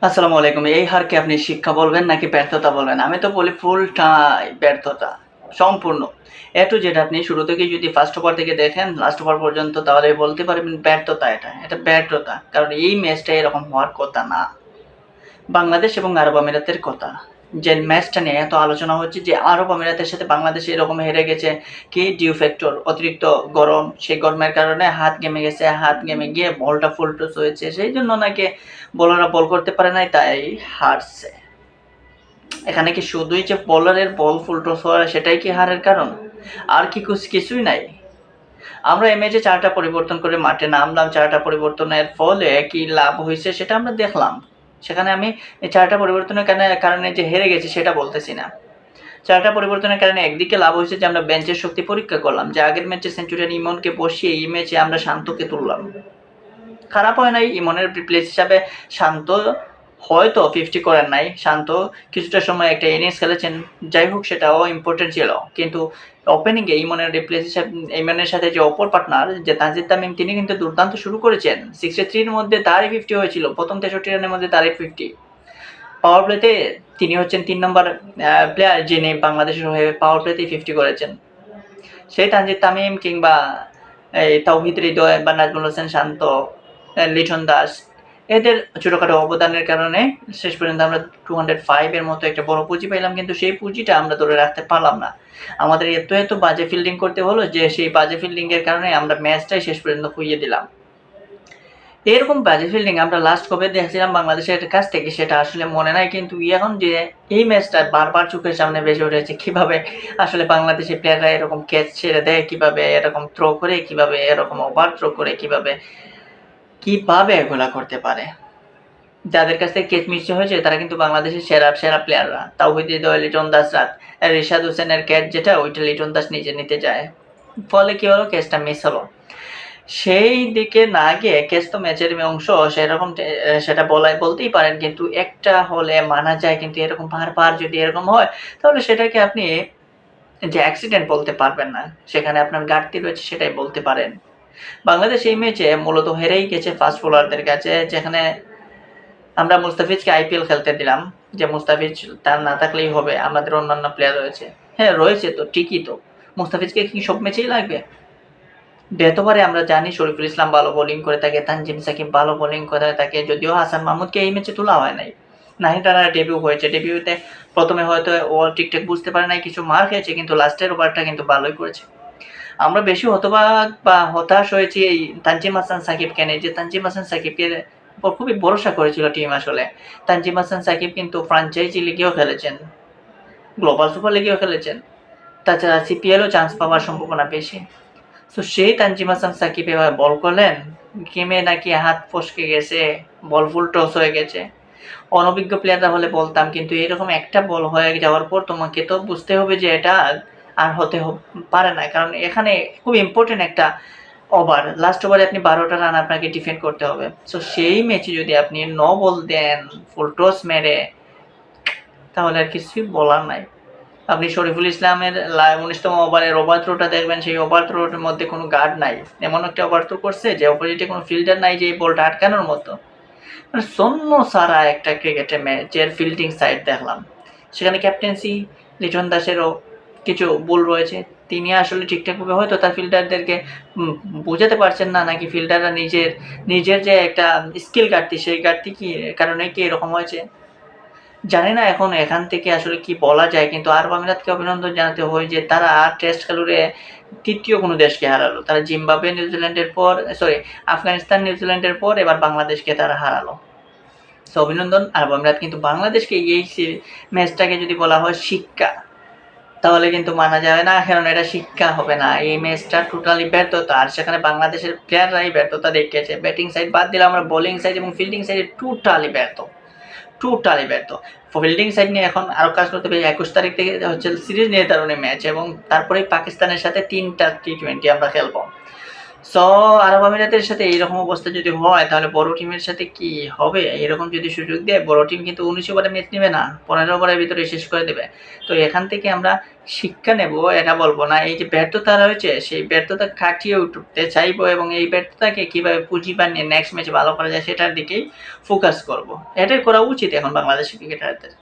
আসসালামু আলাইকুম। এই হারকে আপনি শিক্ষা বলবেন নাকি ব্যর্থতা বলবেন? আমি তো বলি ফুলটাই ব্যর্থতা। সম্পূর্ণ। A to Z আপনি শুরু থেকেই যদি ফার্স্ট ওভার থেকে দেখেন লাস্ট ওভার পর্যন্ত তাহলে বলতে পারবেন ব্যর্থতা এটা। এটা ব্যর্থতা। কারণ এই ম্যাচটা এরকম হওয়ার কথা না। বাংলাদেশ এবং আরব আমিরাতের কথা। যে ম্যাচটা নিয়ে এত আলোচনা হচ্ছে যে আরব আমিরাতের সাথে বাংলাদেশ এরকম হেরে গেছে কি ডিউ ফ্যাক্টর অতিরিক্ত গরম, সেই গরমের কারণে হাত ঘেমে গেছে, হাত ঘেমে গিয়ে বলটা ফুলটুস হয়েছে। সেই জন্য নাকি বোলাররা বল করতে পারে নাই তাই হারছে। এখানে কি শুধুই যে বোলারের বল ফুলটস হওয়া সেটাই কি হারের কারণ? আর কি কিছুই নাই। আমরা এই ম্যাচে ৪টা পরিবর্তন করে মাঠে নামলাম, ৪টা পরিবর্তনের ফলে কি লাভ হইছে সেটা আমরা দেখলাম। সেখানে আমি এই ৪টা পরিবর্তনের কারণে যে হেরে গেছি সেটা বলতেছি না। ৪টা পরিবর্তনের কারণে একদিকে লাভ হয়েছে যে আমরা বেঞ্চের শক্তি পরীক্ষা করলাম, যে আগের ম্যাচে সেঞ্চুরিয়ান ইমনকে বসিয়ে এই ম্যাচে আমরা শান্তকে তুললাম। খারাপ হয় নাই, ইমনের রিপ্লেস হিসাবে শান্ত হয়তো 50 করেন নাই, শান্ত কিছুটা সময় একটা ইনিংস খেলেছেন, যাই হোক সেটাও ইম্পর্টেন্ট ছিল। কিন্তু ওপেনিংয়ে ইমনের সাথে যে অপর পার্টনার যে তানজিদ তামিম তিনি কিন্তু দুর্দান্ত শুরু করেছেন। 63-র মধ্যে তারই 50 হয়েছিল, প্রথম 63 রানের মধ্যে তারই 50। পাওয়ার প্লেতে তিনি হচ্ছেন 3 নম্বর প্লেয়ার যিনি বাংলাদেশের হয়ে পাওয়ার প্লেতেই 50 করেছেন। সেই তানজিদ তামিম কিংবা এই তাওহিদ হৃদয় বা নাজমুল হোসেন শান্ত, লিটন দাস, এদের ছোটখাটো অবদানের কারণে শেষ পর্যন্ত আমরা 205 এর মতো একটা বড় পুঁজি পাইলাম, কিন্তু সেই পুঁজিটা আমরা ধরে রাখতে পারলাম না। আমাদের এত বাজে ফিল্ডিং করতে হলো যে সেই বাজে ফিল্ডিং এর কারণে আমরা ম্যাচটাই শেষ পর্যন্ত খুইয়ে দিলাম। এরকম বাজে ফিল্ডিং আমরা লাস্ট কবে দেখছিলাম বাংলাদেশের কাছ থেকে সেটা আসলে মনে নাই, কিন্তু এখন যে এই ম্যাচটা বারবার চোখের সামনে ভেসে উঠেছে কিভাবে আসলে বাংলাদেশি প্লেয়াররা এরকম ক্যাচ ছেড়ে দেয়, কিভাবে এরকম থ্রো করে, কিভাবে এরকম ওভার থ্রো করে, কিভাবে এগুলা করতে পারে। যাদের কাছ থেকে ক্যাচ মিস হয়েছে তারা কিন্তু বাংলাদেশের সেরা সেরা প্লেয়াররা। তাওহিদ হৃদয়, লিটন দাস, রিশাদ হোসেনের ক্যাচ যেটা ওইটা লিটন দাস নিজে নিতে যায়, ফলে কি হলো ক্যাচটা মিস হলো। সেই দিকে না গিয়ে ক্যাচ তো ম্যাচের অংশ, সেরকম সেটা বলতেই পারেন, কিন্তু একটা হলে মানা যায়, কিন্তু এরকম বারবার যদি এরকম হয় তাহলে সেটাকে আপনি যে অ্যাক্সিডেন্ট বলতে পারবেন না, সেখানে আপনার ঘাটতি রয়েছে সেটাই বলতে পারেন। বাংলাদেশ এই ম্যাচে মূলত হেরেই গেছে ফাস্ট বোলারদের কাছে, যেখানে আমরা মুস্তাফিজকে আইপিএল খেলতে দিলাম, যে মুস্তাফিজ তার না থাকলেই হবে, আমাদের অন্যান্য প্লেয়ার রয়েছে। হ্যাঁ রয়েছে তো, ঠিকই তো। মুস্তাফিজকে কি সব ম্যাচেই লাগবে? বেতবারে আমরা জানি শরীফুল ইসলাম ভালো বোলিং করে থাকে, তানজিম সাকিব ভালো বোলিং করে থাকে, যদিও হাসান মাহমুদকে এই ম্যাচে তোলা হয় নাই। নাহিদ রানার ডেবিউ হয়েছে, ডেবিউতে প্রথমে হয়তো ও ঠিকঠাক বুঝতে পারে নাই, কিছু মার খেয়েছে, কিন্তু লাস্টের ওভারটা কিন্তু ভালোই করেছে। আমরা বেশি হতবাক বা হতাশ হয়েছি এই তানজিম হাসান সাকিবকে নিয়ে, যে তানজিম হাসান সাকিবের উপর খুবই ভরসা করেছিল টিম আসলে। তানজিম হাসান সাকিব কিন্তু ফ্রাঞ্চাইজি লিগেও খেলেছেন, গ্লোবাল সুপার লিগেও খেলেছেন, তাছাড়া সিপিএলও চান্স পাওয়ার সম্ভাবনা বেশি। তো সেই তানজিম হাসান সাকিব এবার বল করলেন, গেমে নাকি হাত ফসকে গেছে, বল ফুল টস হয়ে গেছে। অনভিজ্ঞ প্লেয়াররা হলে বলতাম, কিন্তু এরকম একটা বল হয়ে যাওয়ার পর তোমাকে তো বুঝতে হবে যে এটা আর হতে পারে না, কারণ এখানে খুব ইম্পর্টেন্ট একটা ওভার, লাস্ট ওভারে আপনি 12টা রান আপনাকে ডিফেন্ড করতে হবে। সো সেই ম্যাচে যদি আপনি বল দেন ফুল টস মেরে, তাহলে আর কিছুই বলার নাই। আপনি শরীফুল ইসলামের 19তম ওভারের ওভার থ্রোটা দেখবেন, সেই ওভার থ্রোর মধ্যে কোনো গার্ড নাই, এমন একটা ওভার থ্রো করছে যে অপোজিটে কোনো ফিল্ডার নাই যে এই বলটা আটকানোর মতো। মানে শূন্য সারা একটা ক্রিকেটে ম্যাচের ফিল্ডিং সাইড দেখলাম। সেখানে ক্যাপ্টেন্সি লিটন দাসেরও কিছু ভুল রয়েছে, তিনি আসলে ঠিকঠাকভাবে হয়তো তার ফিল্ডারদেরকে বোঝাতে পারছেন না, নাকি ফিল্ডাররা নিজের যে একটা স্কিল ঘাটতি, সেই ঘাটতি কি কারণে কি এরকম হয়েছে জানি না। এখন এখান থেকে আসলে কি বলা যায়, কিন্তু আরব আমিরাতকে অভিনন্দন জানাতে হয় যে তারা টেস্ট খেলুড়ে তৃতীয় কোনো দেশকে হারালো। তারা জিম্বাবুয়ে নিউজিল্যান্ডের পর, আফগানিস্তান নিউজিল্যান্ডের পর এবার বাংলাদেশকে তারা হারালো। সো অভিনন্দন আরব আমিরাত। কিন্তু বাংলাদেশকে এই ম্যাচটাকে যদি বলা হয় শিক্ষা, তাহলে কিন্তু মানা যাবে না, কারণ এটা শিক্ষা হবে না, এই ম্যাচটা টোটালি ব্যর্থতা। আর সেখানে বাংলাদেশের প্লেয়াররাই ব্যর্থতা দেখিয়েছে, ব্যাটিং সাইড বাদ দিলে আমরা বোলিং সাইড এবং ফিল্ডিং সাইডে টোটালি ব্যর্থ। ফিল্ডিং সাইড নিয়ে এখন আরও কাজ করতে হবে। 21 তারিখ থেকে সিরিজ নির্ধারণী ম্যাচ, এবং তারপরেই পাকিস্তানের সাথে 3টা টি-20 আমরা খেলবো। সো আরব আমিরাতের সাথে এইরকম অবস্থা যদি হয় তাহলে বড় টিমের সাথে কি হবে? এরকম যদি সুযোগ দেয় বড় টিম কিন্তু ১৯ ওভারে ম্যাচ নিবে না। ১৫ ওভারের ভিতরে শেষ করে দেবে। তো এখান থেকে আমরা শিক্ষা নেব এটা বলব না। এই যে ব্যর্থতা রয়েছে সেই ব্যর্থতা কাটিয়ে উঠতে চাইবো এবং এই ব্যর্থতাকে কিভাবে পুঁজি বানিয়ে নেক্সট ম্যাচে ভালো করা যায় সেটার দিকেই ফোকাস করব। এটাই করা উচিত এখন বাংলাদেশের ক্রিকেটারদের।